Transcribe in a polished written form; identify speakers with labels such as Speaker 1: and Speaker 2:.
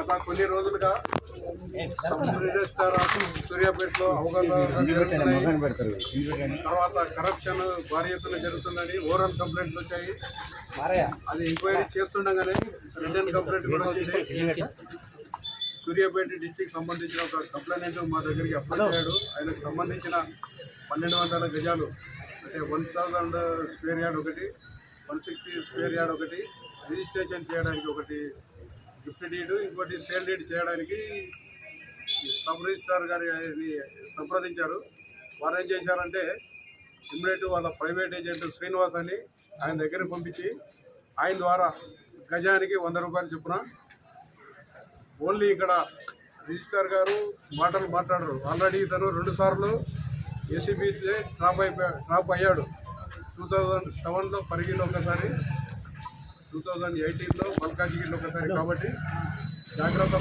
Speaker 1: గత కొన్ని రోజులుగా రిజిస్టార్ సూర్యాపేటలో అవగాహన జరుగుతున్నాయి. తర్వాత కరప్షన్ భారీ ఎత్తున జరుగుతుందని ఓరల్ కంప్లైంట్లు వచ్చాయి. అది ఎంక్వైరీ చేస్తుండగానే రిటర్న్ కంప్లైంట్ కూడా వచ్చింది. సూర్యాపేట డిస్టిక్ సంబంధించిన ఒక కంప్లైంట్ మా దగ్గరికి అప్లై చేయడు. ఆయనకు సంబంధించిన 1200 గజాలు అంటే 1000 స్క్వేర్ యార్డ్ ఒకటి, 160 స్క్వేర్ యార్డ్ ఒకటి రిజిస్ట్రేషన్ చేయడానికి ఒకటి గిఫ్ట్ డీడ్, ఇంకోటి సేల్ డీడ్ చేయడానికి సబ్ రిజిస్ట్రార్ గారిని సంప్రదించారు. వారు ఏం చేశారంటే ఇమ్మీడియట్ వాళ్ళ ప్రైవేట్ ఏజెంట్ శ్రీనివాస్ అని ఆయన దగ్గరికి పంపించి ఆయన ద్వారా గజానికి 100 రూపాయలు చొప్పున ఓన్లీ ఇక్కడ రిజిస్ట్రార్ గారు మాటలు మాట్లాడరు. ఆల్రెడీ ఇతను 2 సార్లు ఏసీబీ డ్రాప్ అయ్యాడు. 2007లో పరిగిలో ఒకసారి, 2018లో మల్కాజిగిరిలో ఒకసారి. కాబట్టి జాగ్రత్త